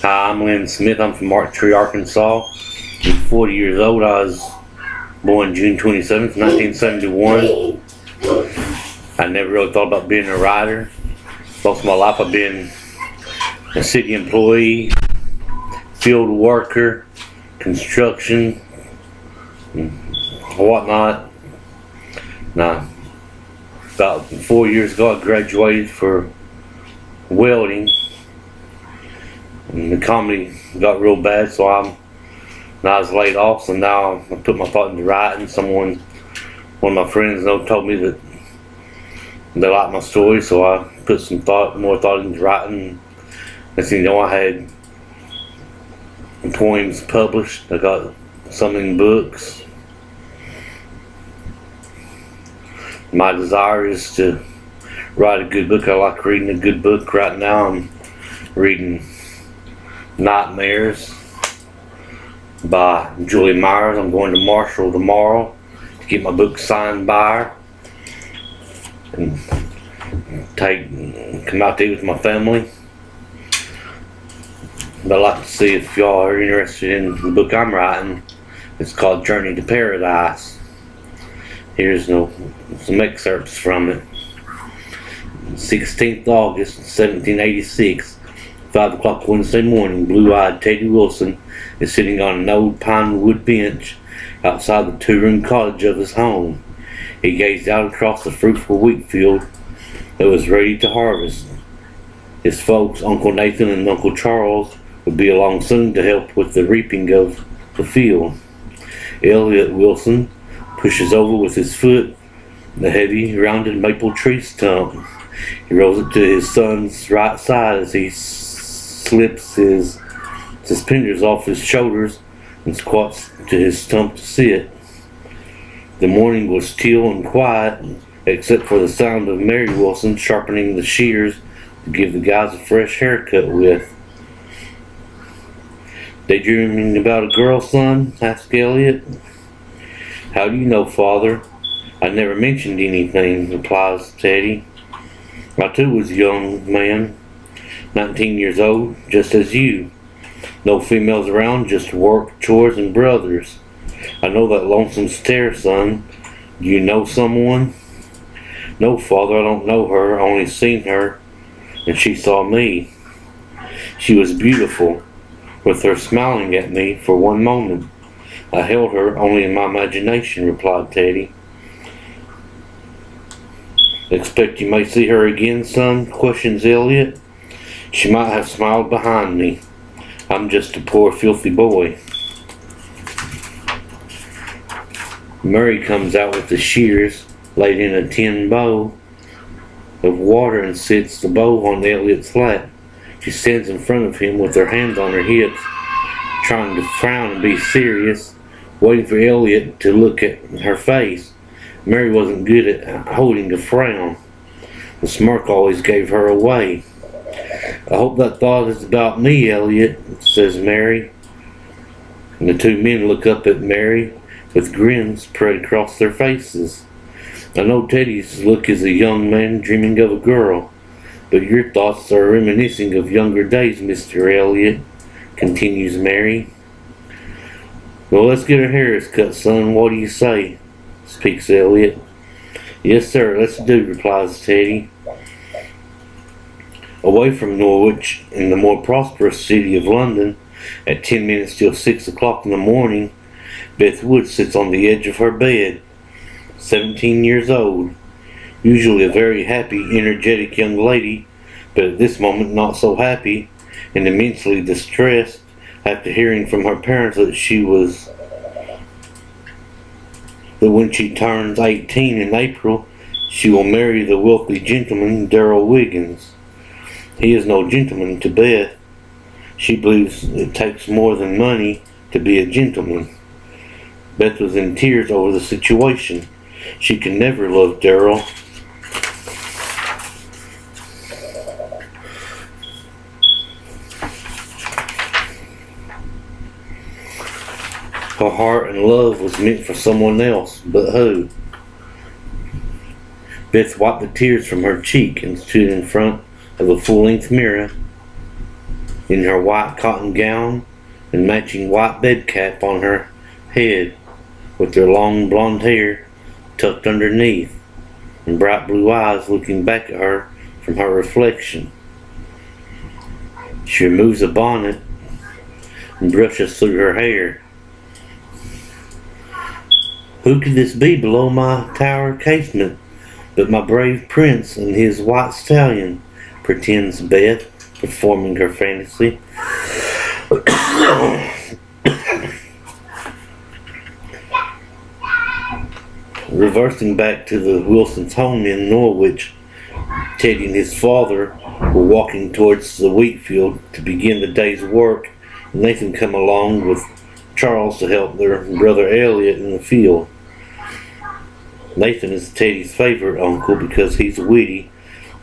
Hi, I'm Lynn Smith. I'm from Tree, Arkansas. I'm 40 years old. I was born June 27th, 1971. I never really thought about being a writer. Most of my life I've been a city employee, field worker, construction, and whatnot. Now, about 4 years ago I graduated for welding. And the comedy got real bad, so I was laid off. So now I put my thought into writing. One of my friends told me that they liked my story, so I put some more thought into writing. Next thing you know, I had poems published. I got some in books. My desire is to write a good book. I like reading a good book. Right now I'm reading Nightmares by Julie Myers. I'm going to Marshall tomorrow to get my book signed by her and come out to eat with my family. But I'd like to see if y'all are interested in the book I'm writing. It's called Journey to Paradise. Here's some excerpts from it. 16th August 1786, 5 o'clock Wednesday morning, blue-eyed Teddy Wilson is sitting on an old pine wood bench outside the two-room cottage of his home. He gazed out across the fruitful wheat field that was ready to harvest. His folks, Uncle Nathan and Uncle Charles, would be along soon to help with the reaping of the field. Elliot Wilson pushes over with his foot the heavy, rounded maple tree stump. He rolls it to his son's right side as he slips his suspenders off his shoulders and squats to his stump to sit. The morning was still and quiet, except for the sound of Mary Wilson sharpening the shears to give the guys a fresh haircut with. "Daydreaming about a girl, son?" asked Elliot. "How do you know, Father? I never mentioned anything," replies Teddy. "I too was a young man, 19 years old, just as you. No females around, just work, chores, and brothers. I know that lonesome stare, son. Do you know someone?" "No, Father, I don't know her. I only seen her, and she saw me. She was beautiful, with her smiling at me for one moment. I held her only in my imagination," replied Teddy. "Expect you may see her again, son?" questions Elliot. "She might have smiled behind me. I'm just a poor filthy boy." Murray comes out with the shears laid in a tin bowl of water and sits the bowl on Elliot's lap. She stands in front of him with her hands on her hips, trying to frown and be serious, waiting for Elliot to look at her face. Mary wasn't good at holding a frown. The smirk always gave her away. "I hope that thought is about me, Elliot," says Mary. And the two men look up at Mary with grins spread across their faces. "I know Teddy's look is a young man dreaming of a girl, but your thoughts are reminiscing of younger days, Mr. Elliot," continues Mary. "Well, let's get our hairs cut, son. What do you say?" speaks Elliot. "Yes, sir, let's do," replies Teddy. Away from Norwich, in the more prosperous city of London, at 10 minutes till 6 o'clock in the morning, Beth Wood sits on the edge of her bed, 17 years old, usually a very happy, energetic young lady, but at this moment not so happy, and immensely distressed after hearing from her parents that when she turns 18 in April, she will marry the wealthy gentleman Darrell Wiggins. He is no gentleman to Beth. She believes it takes more than money to be a gentleman. Beth was in tears over the situation. She could never love Darrell. Her heart and love was meant for someone else, but who? Beth wiped the tears from her cheek and stood in front of a full-length mirror. in her white cotton gown and matching white bed cap on her head, with their long blonde hair tucked underneath, and bright blue eyes looking back at her from her reflection. She removes the bonnet and brushes through her hair. Who could this be below my tower casement but my brave prince and his white stallion, pretends Beth, performing her fantasy. Reversing back to the Wilsons' home in Norwich, Teddy and his father were walking towards the wheat field to begin the day's work. Nathan come along with Charles to help their brother Elliot in the field. Nathan is Teddy's favorite uncle because he's witty,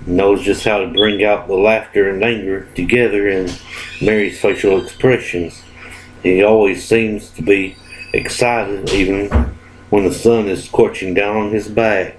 knows just how to bring out the laughter and anger together in Mary's facial expressions. He always seems to be excited even when the sun is scorching down on his back.